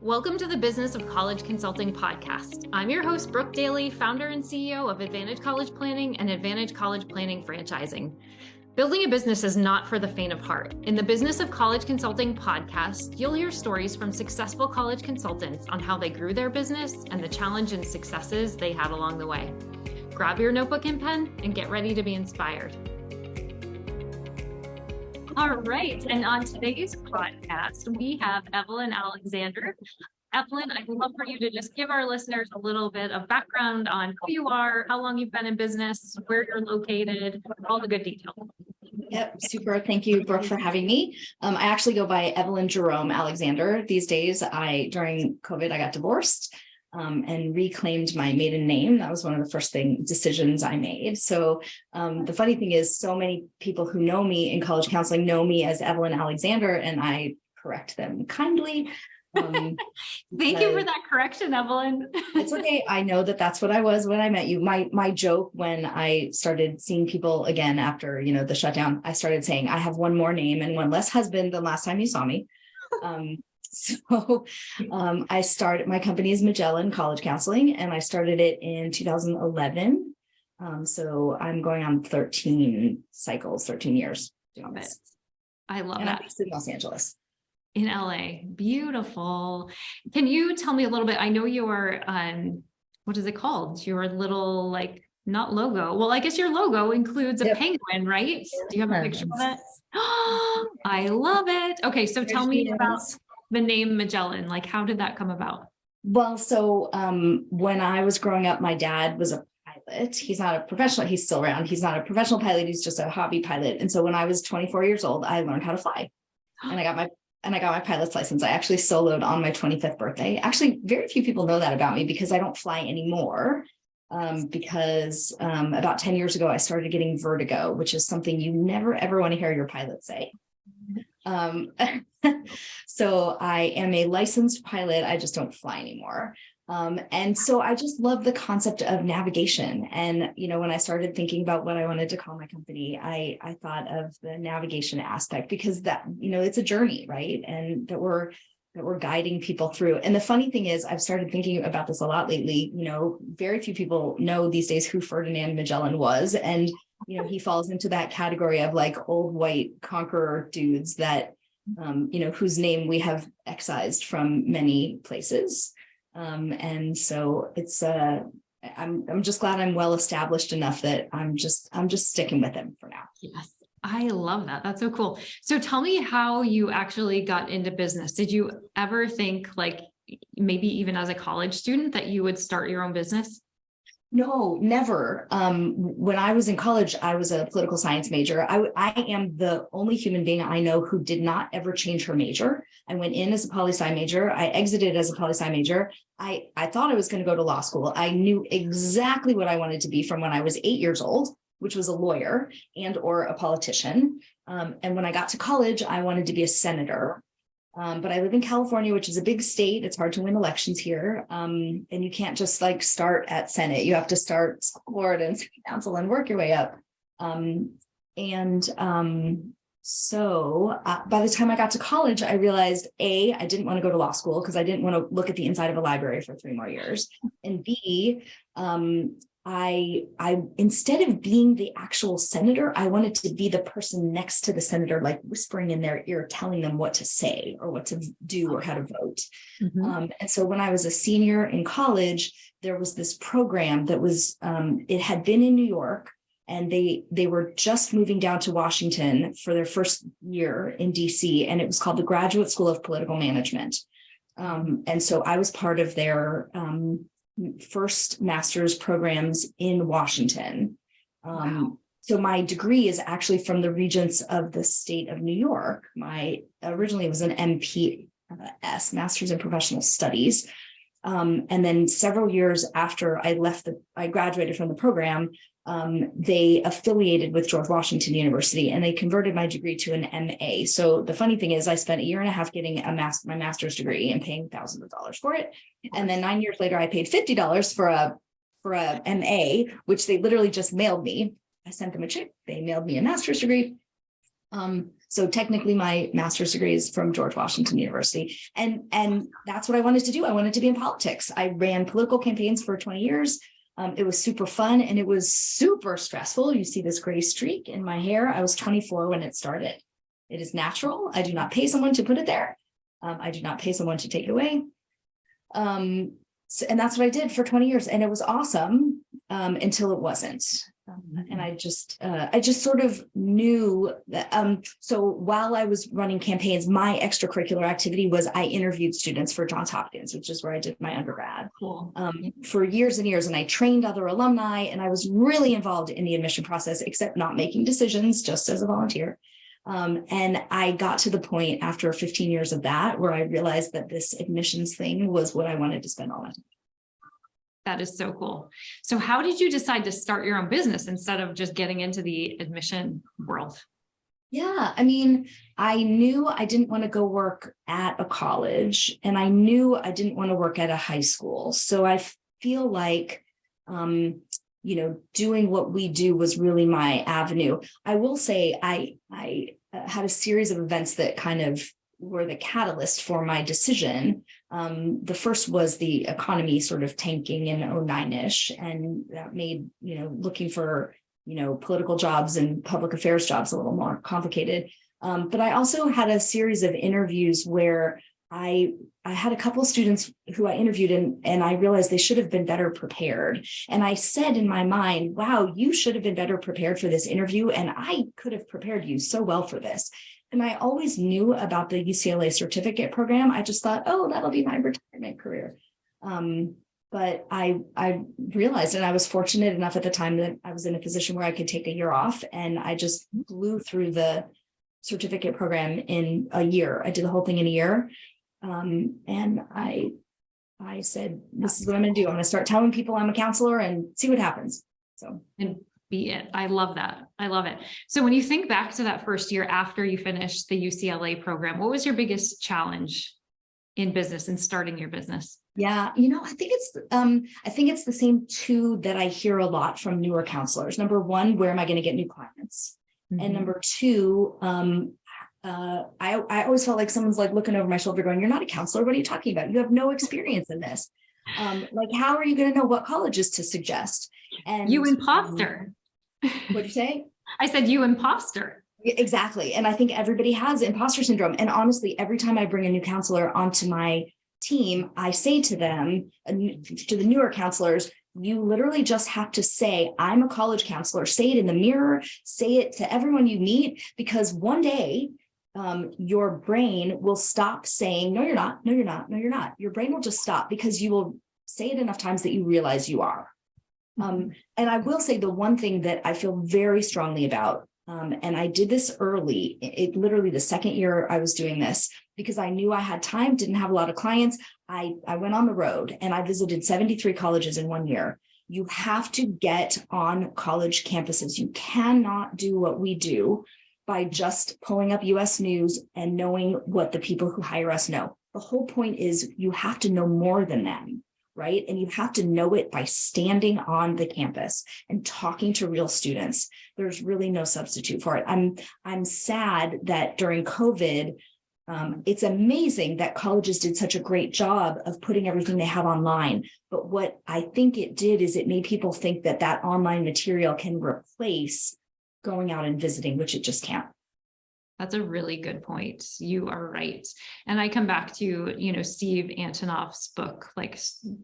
Welcome to the Business of College Consulting podcast. I'm your host, Brooke Daly, founder and CEO of Advantage College Planning and Advantage College Planning Franchising. Building a business is not for the faint of heart. In the Business of College Consulting podcast, you'll hear stories from successful college consultants on how they grew their business and the challenge and successes they had along the way. Grab your notebook and pen and get ready to be inspired. All right, and on today's podcast, we have Evelyn Alexander. Evelyn, I'd love for you to just give our listeners a little bit of background on who you are, how long you've been in business, where you're located, all the good details. Yep, super. Thank you, Brooke, for having me. I actually go by Evelyn Jerome-Alexander these days. During COVID, I got divorced and reclaimed my maiden name. That was one of the first decisions I made. So the funny thing is, so many people who know me in college counseling know me as Evelyn Alexander, and I correct them kindly. Thank you for that correction, Evelyn. It's okay. I know that that's what I was when I met you. My joke when I started seeing people again after, the shutdown, I started saying, I have one more name and one less husband than last time you saw me. My company is Magellan College Counseling, and I started it in 2011. So I'm going on 13 years doing this. I love and that. I'm based in Los Angeles. In LA. Beautiful. Can you tell me a little bit? I know your, what is it called? Your little, not logo. Well, I guess your logo includes a penguin, right? Do you have a picture of it? I love it. Okay. So tell me about the name Magellan. How did that come about? Well, so when I was growing up, my dad was a pilot. He's not a professional. He's still around. He's not a professional pilot. He's just a hobby pilot. And so when I was 24 years old, I learned how to fly, and I got my pilot's license. I actually soloed on my 25th birthday. Actually, very few people know that about me because I don't fly anymore. Because about 10 years ago, I started getting vertigo, which is something you never, ever want to hear your pilot say. So I am a licensed pilot. I just don't fly anymore. And so I just love the concept of navigation. And, when I started thinking about what I wanted to call my company, I thought of the navigation aspect because that, it's a journey, right? And that we're guiding people through. And the funny thing is, I've started thinking about this a lot lately. Very few people know these days who Ferdinand Magellan was. And, he falls into that category of old white conqueror dudes that, whose name we have excised from many places. And so it's I'm just glad I'm well established enough that I'm just sticking with him for now. Yes. I love that. That's so cool. So tell me how you actually got into business. Did you ever think maybe even as a college student that you would start your own business? No, never. When I was in college, I was a political science major. I am the only human being I know who did not ever change her major. I went in as a poli-sci major. I exited as a poli-sci major. I thought I was going to go to law school. I knew exactly what I wanted to be from when I was 8 years old, which was a lawyer and or a politician. And when I got to college, I wanted to be a senator. But I live in California, which is a big state. It's hard to win elections here. And you can't just start at Senate. You have to start Florida and city council and work your way up. So by the time I got to college, I realized I didn't want to go to law school because I didn't want to look at the inside of a library for 3 more years. And B, I instead of being the actual senator, I wanted to be the person next to the senator, whispering in their ear, telling them what to say or what to do or how to vote. Mm-hmm. And so when I was a senior in college, there was this program that was, it had been in New York, and they were just moving down to Washington for their first year in DC, and it was called the Graduate School of Political Management. And so I was part of their first master's programs in Washington. Wow. So my degree is actually from the Regents of the state of New York. Originally it was an MPS, Master's in Professional Studies. And then several years after I graduated from the program, they affiliated with George Washington University, and they converted my degree to an MA. So the funny thing is, I spent 1.5 years getting my master's degree and paying thousands of dollars for it. And then 9 years later, I paid $50 for a MA, which they literally just mailed me. I sent them a check. They mailed me a master's degree. So technically my master's degree is from George Washington University. And that's what I wanted to do. I wanted to be in politics. I ran political campaigns for 20 years. It was super fun and it was super stressful. You see this gray streak in my hair. I was 24 when it started. It is natural. I do not pay someone to put it there. I do not pay someone to take it away. And that's what I did for 20 years. And it was awesome until it wasn't. And I just sort of knew that. So while I was running campaigns, my extracurricular activity was I interviewed students for Johns Hopkins, which is where I did my undergrad. Cool. For years and years. And I trained other alumni and I was really involved in the admission process, except not making decisions, just as a volunteer. And I got to the point after 15 years of that, where I realized that this admissions thing was what I wanted to spend all my time. That is so cool. So how did you decide to start your own business instead of just getting into the admission world? Yeah, I mean, I knew I didn't want to go work at a college and I knew I didn't want to work at a high school. So I feel like, doing what we do was really my avenue. I will say I had a series of events that kind of were the catalyst for my decision. The first was the economy sort of tanking in 09-ish, and that made, looking for, political jobs and public affairs jobs a little more complicated. But I also had a series of interviews where I had a couple of students who I interviewed and I realized they should have been better prepared. And I said in my mind, wow, you should have been better prepared for this interview. And I could have prepared you so well for this. And I always knew about the UCLA certificate program. I just thought, oh, that'll be my retirement career. But I realized, and I was fortunate enough at the time that I was in a position where I could take a year off, and I just blew through the certificate program in a year. I did the whole thing in a year. And I said, this is what I'm going to do. I'm going to start telling people I'm a counselor and see what happens. So, and be it. I love that. I love it. So when you think back to that first year after you finished the UCLA program, what was your biggest challenge in business and starting your business? Yeah, I think it's the same two that I hear a lot from newer counselors. Number one, where am I going to get new clients? Mm-hmm. And number two, I always felt like someone's like looking over my shoulder going, you're not a counselor. What are you talking about? You have no experience in this. Like, how are you going to know what colleges to suggest? And you imposter. What'd you say? I said, you imposter. Exactly. And I think everybody has imposter syndrome. And honestly, every time I bring a new counselor onto my team, I say to them, to the newer counselors, you literally just have to say, I'm a college counselor. Say it in the mirror, say it to everyone you meet, because one day your brain will stop saying, no, you're not, no, you're not, no, you're not. Your brain will just stop because you will say it enough times that you realize you are. And I will say the one thing that I feel very strongly about, and I did this early, literally the second year I was doing this, because I knew I had time, didn't have a lot of clients. I went on the road and I visited 73 colleges in 1 year. You have to get on college campuses. You cannot do what we do by just pulling up US News and knowing what the people who hire us know. The whole point is you have to know more than them, right? And you have to know it by standing on the campus and talking to real students. There's really no substitute for it. I'm sad that during COVID, it's amazing that colleges did such a great job of putting everything they have online. But what I think it did is it made people think that that online material can replace going out and visiting, which it just can't. That's a really good point. You are right. And I come back to, Steve Antonoff's book, like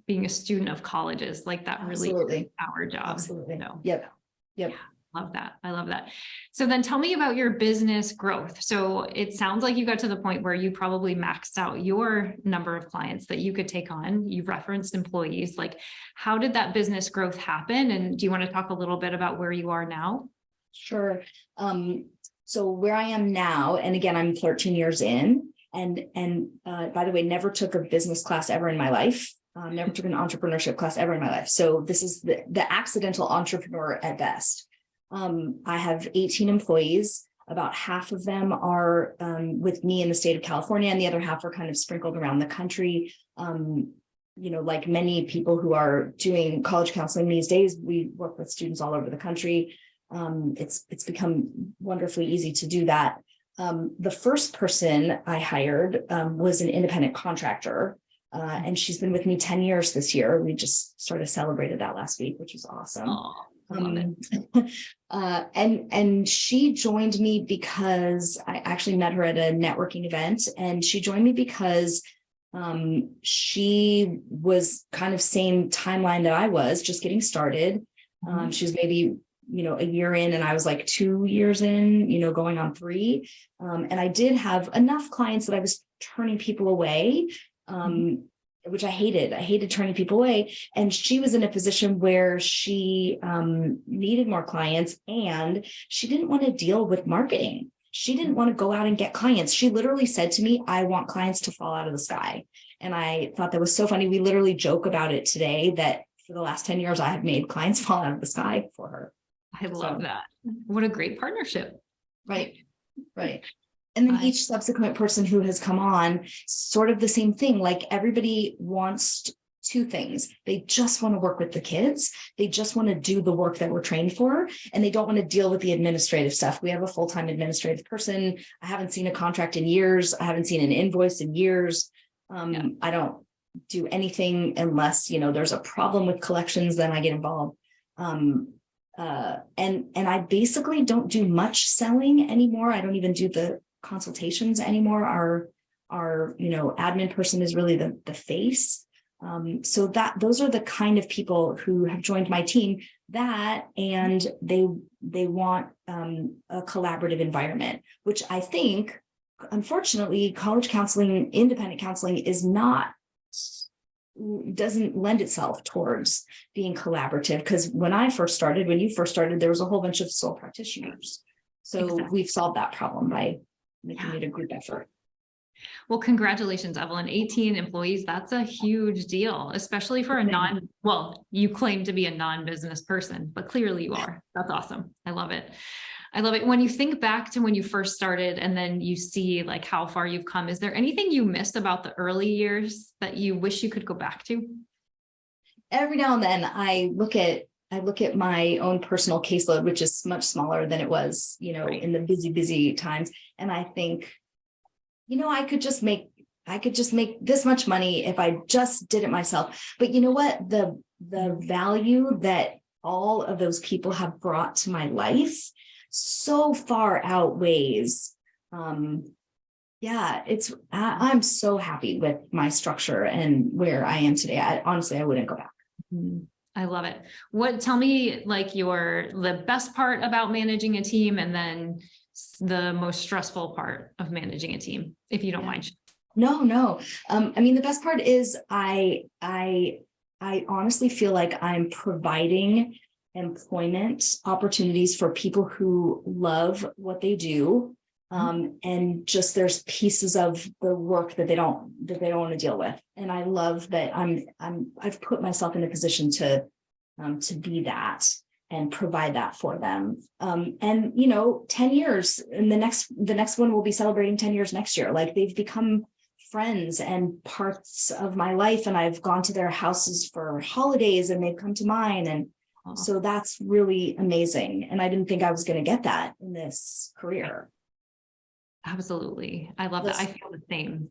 being a student of colleges, like that really is our job. Absolutely. So, Yep. Yeah, love that. I love that. So then tell me about your business growth. So it sounds like you got to the point where you probably maxed out your number of clients that you could take on. You've referenced employees. Like, how did that business growth happen? And do you want to talk a little bit about where you are now? Sure. So where I am now, and again, I'm 13 years in, and by the way, never took a business class ever in my life. Never took an entrepreneurship class ever in my life. So this is the accidental entrepreneur at best. I have 18 employees. About half of them are with me in the state of California, and the other half are kind of sprinkled around the country. Like many people who are doing college counseling these days, we work with students all over the country. It's become wonderfully easy to do that. The first person I hired was an independent contractor. And she's been with me 10 years this year. We just sort of celebrated that last week, which was awesome. Oh, I love it. And she joined me because I actually met her at a networking event, and she joined me because she was kind of same timeline that I was, just getting started. She was maybe, a year in, and I was like 2 years in, going on 3. And I did have enough clients that I was turning people away, which I hated. I hated turning people away. And she was in a position where she needed more clients, and she didn't want to deal with marketing. She didn't want to go out and get clients. She literally said to me, I want clients to fall out of the sky. And I thought that was so funny. We literally joke about it today that for the last 10 years, I have made clients fall out of the sky for her. I love that. What a great partnership. Right. And then each subsequent person who has come on, sort of the same thing. Like, everybody wants 2 things. They just want to work with the kids. They just want to do the work that we're trained for. And they don't want to deal with the administrative stuff. We have a full-time administrative person. I haven't seen a contract in years. I haven't seen an invoice in years. I don't do anything unless, there's a problem with collections, then I get involved. And I basically don't do much selling anymore. I don't even do the consultations anymore. Our admin person is really the face. So those are the kind of people who have joined my team, and they want a collaborative environment, which I think, unfortunately, college counseling, independent counseling doesn't lend itself towards being collaborative. Because when you first started, there was a whole bunch of sole practitioners. So exactly. We've solved that problem by making it a group effort. Well, congratulations, Evelyn. 18 employees, that's a huge deal, especially for you claim to be a non-business person, but clearly you are. That's awesome. I love it. When you think back to when you first started and then you see like how far you've come, is there anything you missed about the early years that you wish you could go back to? Every now and then I look at my own personal caseload, which is much smaller than it was, right, in the busy times. And I think, I could just make this much money if I just did it myself. But you know what? The value that all of those people have brought to my life so far outweighs. I'm so happy with my structure and where I am today. I wouldn't go back. I love it. Tell me like the best part about managing a team, and then the most stressful part of managing a team, if you don't mind. No. The best part is I honestly feel like I'm providing employment opportunities for people who love what they do. And just there's pieces of the work that they don't want to deal with. And I love that I've put myself in a position to be that and provide that for them. 10 years, and the next one will be celebrating 10 years next year. Like, they've become friends and parts of my life, and I've gone to their houses for holidays and they've come to mine. And so that's really amazing. And I didn't think I was going to get that in this career. Absolutely. I love that. I feel the same.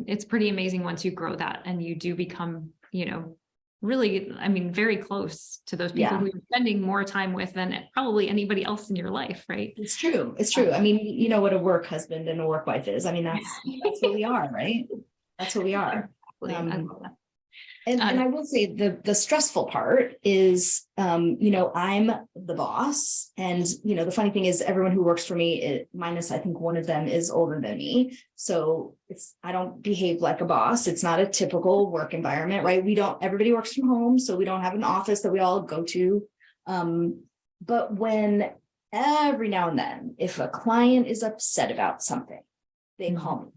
It's pretty amazing once you grow that and you do become, really, very close to those people who you're spending more time with than probably anybody else in your life, right? It's true. What a work husband and a work wife is. That's what we are, right? That's what we are. And I will say the stressful part is, I'm the boss. And, the funny thing is everyone who works for me, minus I think one of them, is older than me. So I don't behave like a boss. It's not a typical work environment, right? Everybody works from home. So we don't have an office that we all go to. But when every now and then, if a client is upset about something, they call me.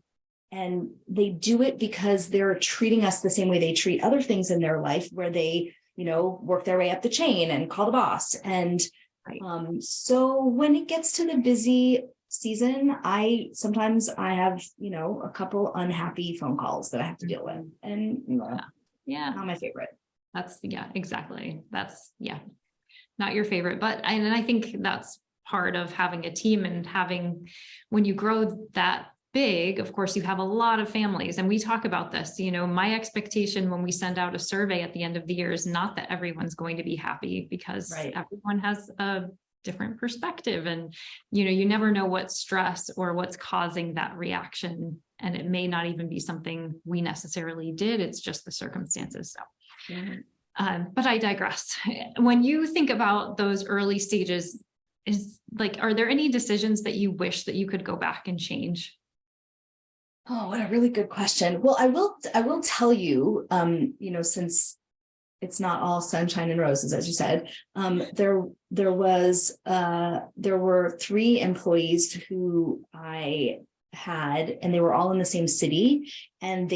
And they do it because they're treating us the same way they treat other things in their life, where they, work their way up the chain and call the boss. And so when it gets to the busy season, sometimes I have, a couple unhappy phone calls that I have to deal with. And not my favorite. Exactly. That's not your favorite, but I think that's part of having a team and when you grow that big, of course, you have a lot of families. And we talk about this, my expectation when we send out a survey at the end of the year is not that everyone's going to be happy, because everyone has a different perspective. And, you never know what stress or what's causing that reaction. And it may not even be something we necessarily did. It's just the circumstances. So, but I digress. When you think about those early stages, are there any decisions that you wish that you could go back and change? Oh, what a really good question. Well, I will tell you, since it's not all sunshine and roses, as you said, there were 3 employees who I had, and they were all in the same city, and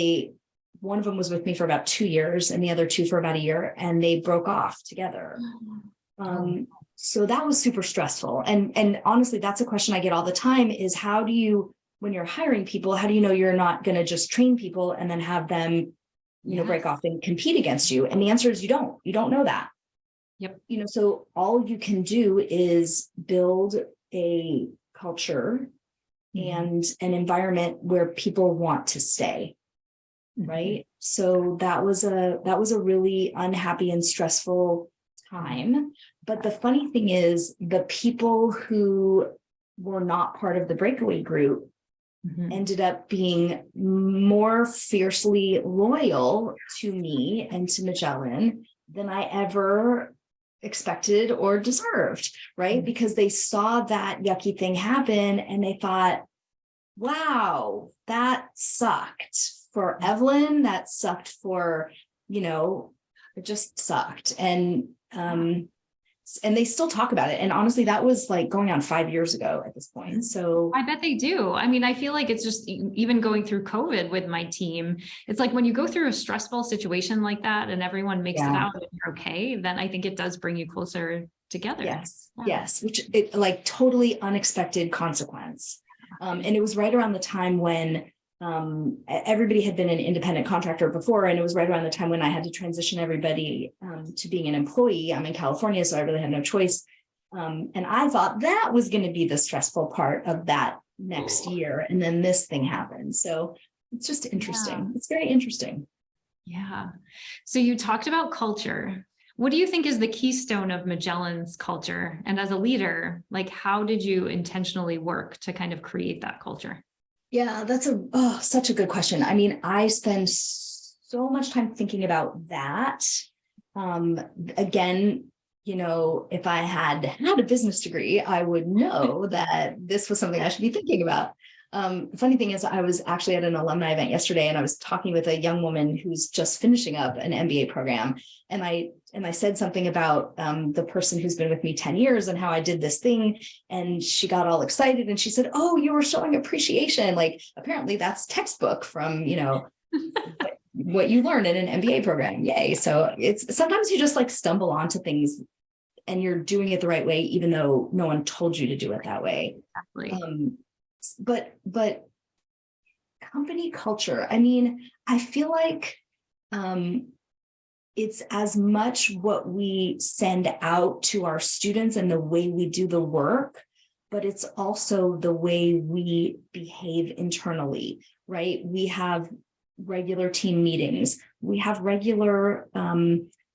one of them was with me for about 2 years and the other 2 for about a year, and they broke off together. So that was super stressful. And honestly, that's a question I get all the time is when you're hiring people, how do you know you're not going to just train people and then have them, break off and compete against you? And the answer is you don't know that. Yep. So all you can do is build a culture and an environment where people want to stay. Right. So that was a really unhappy and stressful time. But the funny thing is, the people who were not part of the breakaway group ended up being more fiercely loyal to me and to Magellan than I ever expected or deserved, right? Because they saw that yucky thing happen and they thought, wow, that sucked for Evelyn. That sucked for, it just sucked. And they still talk about it. And honestly, that was like going on 5 years ago at this point. So I bet they do. I mean, I feel like it's just even going through COVID with my team. It's like when you go through a stressful situation like that and everyone makes it out and you're okay, then I think it does bring you closer together. Yes. Which it like totally unexpected consequence. And it was right around the time when everybody had been an independent contractor before, and it was right around the time when I had to transition everybody to being an employee. I'm in California, so I really had no choice. And I thought that was going to be the stressful part of that next year. And then this thing happened. So it's just interesting. It's very interesting. Yeah. So you talked about culture. What do you think is the keystone of Magellan's culture? And as a leader, how did you intentionally work to kind of create that culture? Yeah, that's such a good question. I mean, I spend so much time thinking about that. Again, if I had a business degree, I would know that this was something I should be thinking about. The funny thing is, I was actually at an alumni event yesterday, and I was talking with a young woman who's just finishing up an MBA program. And I said something about the person who's been with me 10 years and how I did this thing. And she got all excited and she said, "Oh, you were showing appreciation." Like, apparently that's textbook from, what you learn in an MBA program. Yay. So it's sometimes you just stumble onto things and you're doing it the right way, even though no one told you to do it that way. Exactly. But company culture, I mean, I feel like it's as much what we send out to our students and the way we do the work, but it's also the way we behave internally, right? We have regular team meetings. We have regular,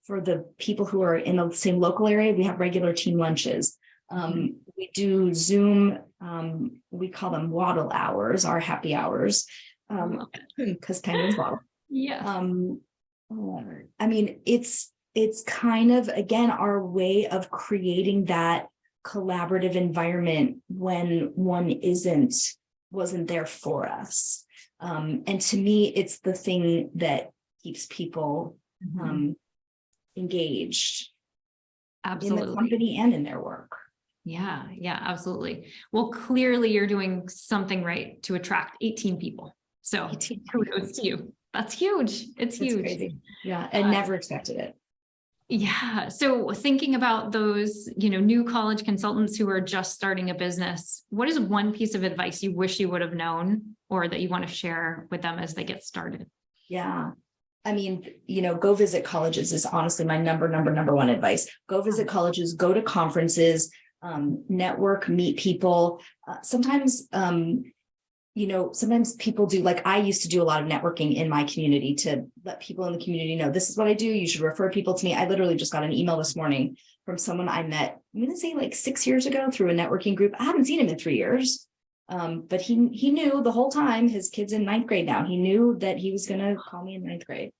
for the people who are in the same local area, we have regular team lunches. We do Zoom, we call them waddle hours, our happy hours, because penguins waddle. Yeah. I mean, it's kind of, again, our way of creating that collaborative environment when one wasn't there for us. And to me, it's the thing that keeps people engaged. Absolutely. In the company and in their work. Yeah, absolutely. Well, clearly you're doing something right to attract 18 people. So kudos to you. That's huge. It's huge. Crazy. Yeah, I never expected it. Yeah. So thinking about those, new college consultants who are just starting a business, what is one piece of advice you wish you would have known or that you want to share with them as they get started? Yeah. I mean, go visit colleges is honestly my number one advice. Go visit colleges, go to conferences, network, meet people. Sometimes sometimes people do, like I used to do a lot of networking in my community to let people in the community know this is what I do. You should refer people to me. I literally just got an email this morning from someone I met, I'm going to say like 6 years ago through a networking group. I haven't seen him in 3 years. But he knew the whole time. His kid's in 9th grade now. He knew that he was going to call me in 9th grade.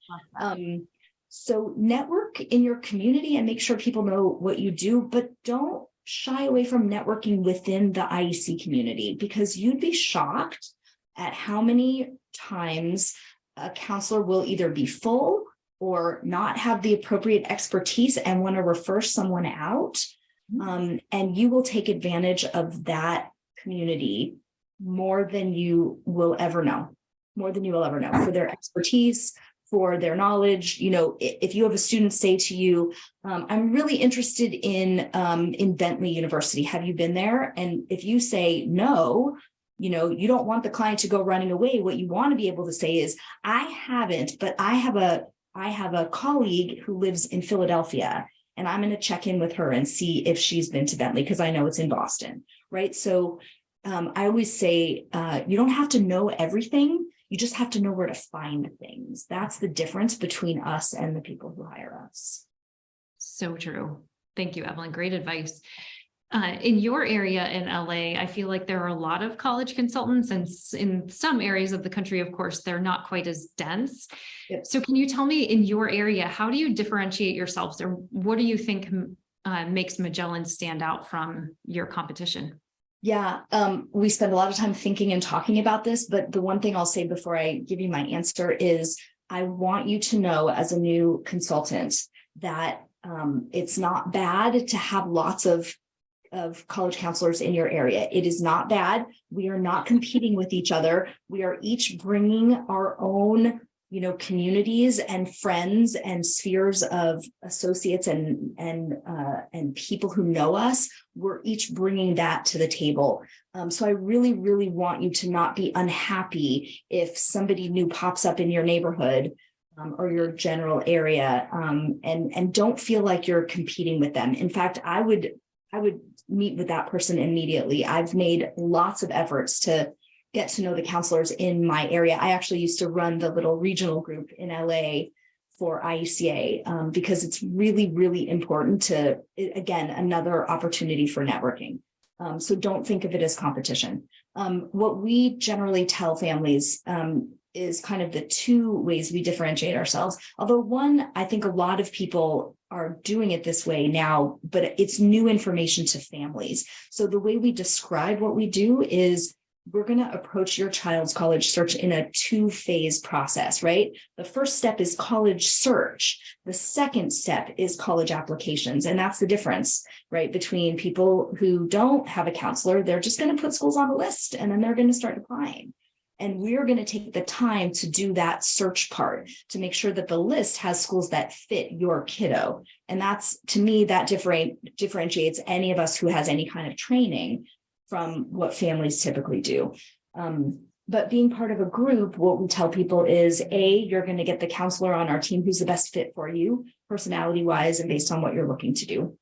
So network in your community and make sure people know what you do, but don't shy away from networking within the IEC community, because you'd be shocked at how many times a counselor will either be full or not have the appropriate expertise and want to refer someone out. And you will take advantage of that community more than you will ever know, for their expertise, for their knowledge. If you have a student say to you, I'm really interested in Bentley University. Have you been there? And if you say no, you don't want the client to go running away. What you want to be able to say is, I haven't, but I have a colleague who lives in Philadelphia, and I'm going to check in with her and see if she's been to Bentley, because I know it's in Boston, right? So I always say, you don't have to know everything. You just have to know where to find things. That's the difference between us and the people who hire us. So true. Thank you, Evelyn. Great advice. In your area in LA, I feel like there are a lot of college consultants, and in some areas of the country, of course, they're not quite as dense. Yep. So can you tell me, in your area, how do you differentiate yourselves, or what do you think makes Magellan stand out from your competition? Yeah, we spend a lot of time thinking and talking about this, but the one thing I'll say before I give you my answer is, I want you to know as a new consultant that it's not bad to have lots of college counselors in your area. It is not bad. We are not competing with each other. We are each bringing our own communities and friends and spheres of associates and people who know us. We're each bringing that to the table. So I really, really want you to not be unhappy if somebody new pops up in your neighborhood or your general area, and don't feel like you're competing with them. In fact, I would meet with that person immediately. I've made lots of efforts to get to know the counselors in my area. I actually used to run the little regional group in LA for IECA because it's really, really important to, again, another opportunity for networking. So don't think of it as competition. What we generally tell families is kind of the two ways we differentiate ourselves. Although one, I think a lot of people are doing it this way now, but it's new information to families. So the way we describe what we do is, we're going to approach your child's college search in a 2-phase process, right? The first step is college search. The second step is college applications. And that's the difference, right? Between people who don't have a counselor, they're just going to put schools on the list and then they're going to start applying. And we're going to take the time to do that search part to make sure that the list has schools that fit your kiddo. And that's, to me, that differentiates any of us who has any kind of training from what families typically do. But being part of a group, what we tell people is, A, you're going to get the counselor on our team who's the best fit for you, personality-wise and based on what you're looking to do.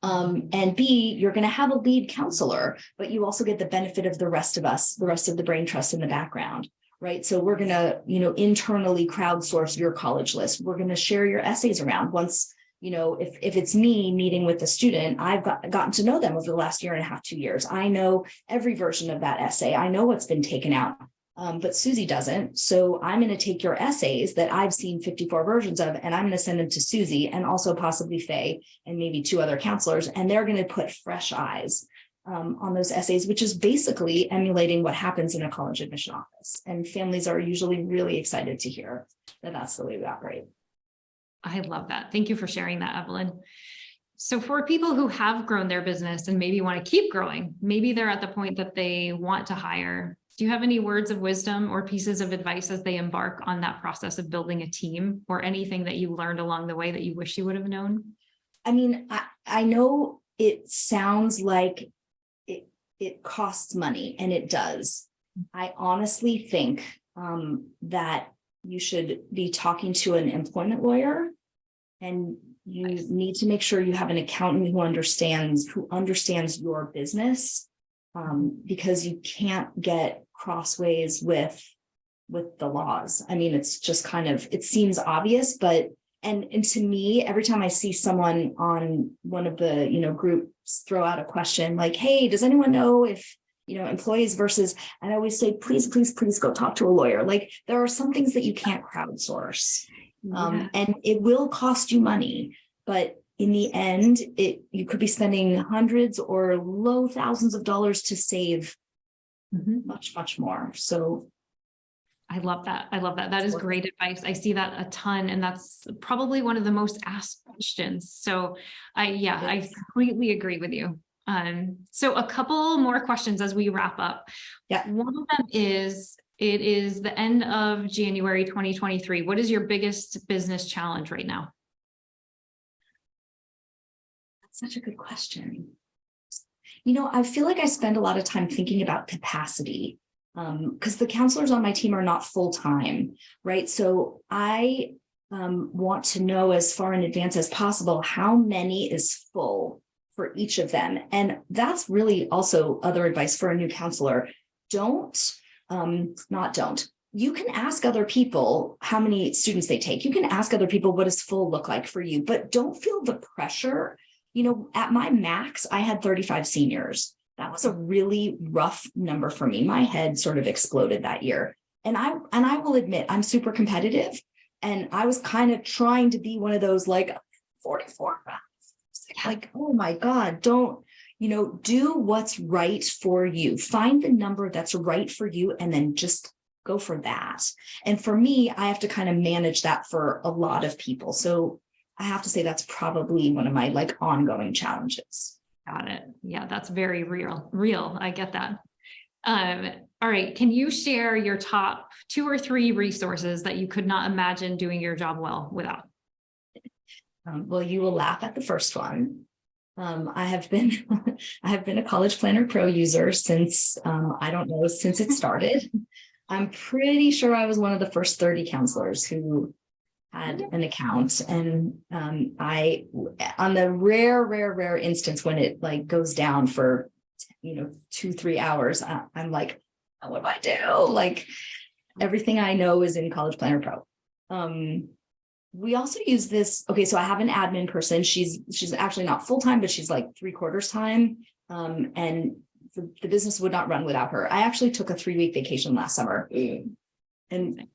And B, you're going to have a lead counselor, but you also get the benefit of the rest of us, the rest of the brain trust in the background, right? So we're going to, internally crowdsource your college list. We're going to share your essays around. Once, if it's me meeting with a student, I've gotten to know them over the last 1.5 years, 2 years. I know every version of that essay. I know what's been taken out. But Susie doesn't. So I'm going to take your essays that I've seen 54 versions of, and I'm going to send them to Susie and also possibly Faye and maybe 2 other counselors. And they're going to put fresh eyes on those essays, which is basically emulating what happens in a college admission office. And families are usually really excited to hear that that's the way we operate. I love that. Thank you for sharing that, Evelyn. So for people who have grown their business and maybe want to keep growing, maybe they're at the point that they want to hire, do you have any words of wisdom or pieces of advice as they embark on that process of building a team, or anything that you learned along the way that you wish you would have known? I mean, I know it sounds like it costs money, and it does. I honestly think that you should be talking to an employment lawyer and You Nice. need to make sure you have an accountant who understands your business, because you can't get crossways with the laws. I mean, it's just kind of, it seems obvious, but and to me, every time I see someone on one of the, groups throw out a question like, hey, does anyone know if, employees versus, and I always say, please, please, please go talk to a lawyer. Like, there are some things that you can't crowdsource. And it will cost you money, but in the end, you could be spending hundreds or low thousands of dollars to save much, much more. So I love that. I love that. That is great advice. I see that a ton, and that's probably one of the most asked questions. So I completely agree with you. So a couple more questions as we wrap up. Yeah. One of them is, it is the end of January 2023. What is your biggest business challenge right now? That's such a good question. I feel like I spend a lot of time thinking about capacity, because the counselors on my team are not full-time, right? So I want to know as far in advance as possible how many is full for each of them. And that's really also other advice for a new counselor. You can ask other people how many students they take. You can ask other people, what does full look like for you, but don't feel the pressure. At my max, I had 35 seniors. That was a really rough number for me. My head sort of exploded that year. And I will admit, I'm super competitive. And I was kind of trying to be one of those like 44, like, oh my God, don't, do what's right for you. Find the number that's right for you and then just go for that. And for me, I have to kind of manage that for a lot of people. So I have to say that's probably one of my like ongoing challenges. Got it. Yeah, that's very real. I get that. All right. Can you share your top 2 or 3 resources that you could not imagine doing your job well without? Well, you will laugh at the first one. I have been a College Planner Pro user since since it started. I'm pretty sure I was one of the first 30 counselors who had an account, and I, on the rare instance when it like goes down for 2-3 hours, I'm like, what do I do? Like, everything I know is in College Planner Pro. We also use this. Okay, so I have an admin person. She's actually not full-time, but she's like 3/4 time. And the business would not run without her. I actually took a 3-week vacation last summer, and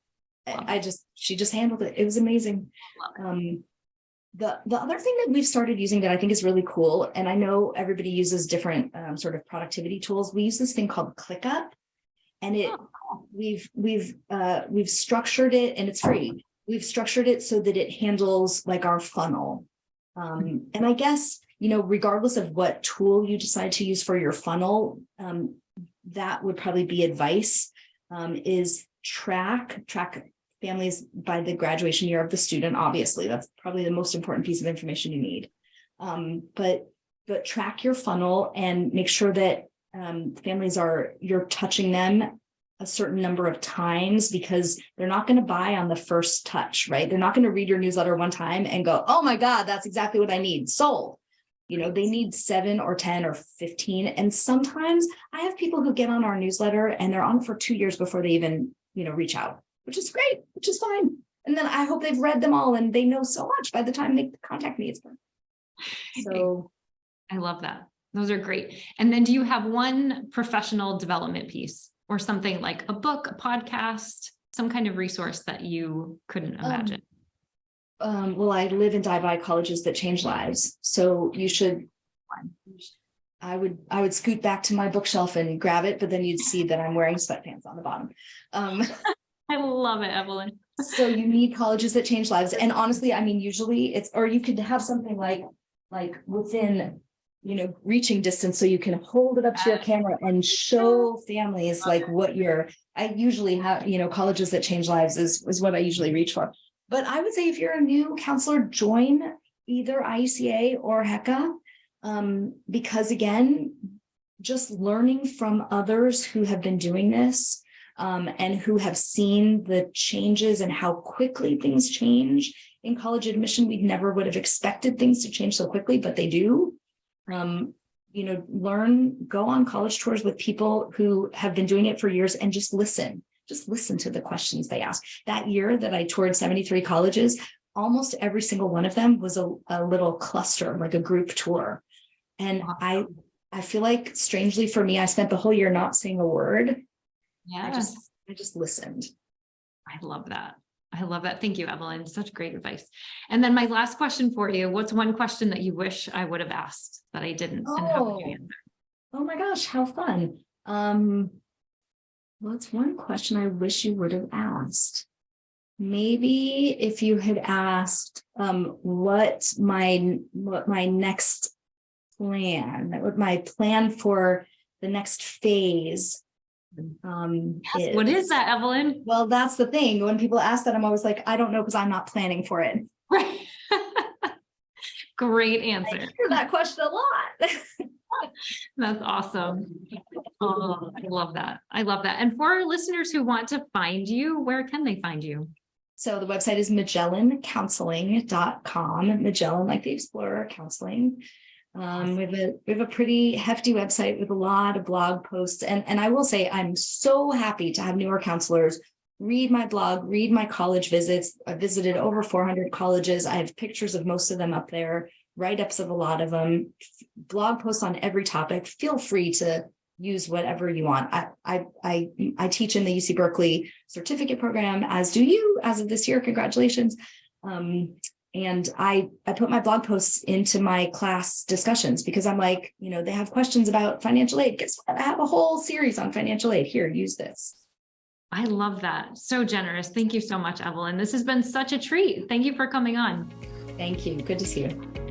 she just handled it. It was amazing. The other thing that we've started using that I think is really cool, and I know everybody uses different sort of productivity tools. We use this thing called ClickUp, and we've structured it, and it's free. We've structured it so that it handles like our funnel. And I guess, regardless of what tool you decide to use for your funnel, that would probably be advice, is track families by the graduation year of the student. Obviously, that's probably the most important piece of information you need. But track your funnel and make sure that families you're touching them a certain number of times, because they're not going to buy on the first touch, right? They're not going to read your newsletter one time and go, oh my God, that's exactly what I need. Sold. They need 7 or 10 or 15. And sometimes I have people who get on our newsletter and they're on for 2 years before they even, reach out, which is great, which is fine. And then I hope they've read them all and they know so much by the time they contact me. So I love that. Those are great. And then do you have one professional development piece or something like a book, a podcast, some kind of resource that you couldn't imagine? Well, I live and die by colleges that change lives. So I would scoot back to my bookshelf and grab it, but then you'd see that I'm wearing sweatpants on the bottom. I love it, Evelyn. So you need colleges that change lives. And honestly, I mean, usually or you could have something like within, reaching distance, so you can hold it up to your camera and show families like I usually have, colleges that change lives is what I usually reach for. But I would say if you're a new counselor, join either IECA or HECA, because again, just learning from others who have been doing this and who have seen the changes and how quickly things change in college admission. We never would have expected things to change so quickly, but they do. Go on college tours with people who have been doing it for years and just listen to the questions they ask. That year that I toured 73 colleges, almost every single one of them was a little cluster, like a group tour. And I feel like, strangely for me, I spent the whole year not saying a word. Yes. I just listened. I love that. I love that. Thank you, Evelyn. Such great advice. And then my last question for you, what's one question that you wish I would have asked that I didn't? And how would you answer? Oh my gosh, how fun. What's one question I wish you would have asked? Maybe if you had asked what my next plan, what my plan for the next phase Yes. What is that, Evelyn? Well, that's the thing. When people ask that, I'm always like, I don't know, because I'm not planning for it. Right. Great answer. I hear that question a lot. That's awesome. Oh, I love that. I love that. And for our listeners who want to find you, where can they find you? So the website is magellancounseling.com. Magellan, like the explorer, counseling. Awesome. We have a pretty hefty website with a lot of blog posts. And I will say, I'm so happy to have newer counselors read my blog, read my college visits. I've visited over 400 colleges. I have pictures of most of them up there, write-ups of a lot of them, blog posts on every topic. Feel free to use whatever you want. I teach in the UC Berkeley certificate program, as do you, as of this year. Congratulations. And I put my blog posts into my class discussions because I'm like, they have questions about financial aid. Guess what? I have a whole series on financial aid. Here, use this. I love that. So generous. Thank you so much, Evelyn. This has been such a treat. Thank you for coming on. Thank you. Good to see you.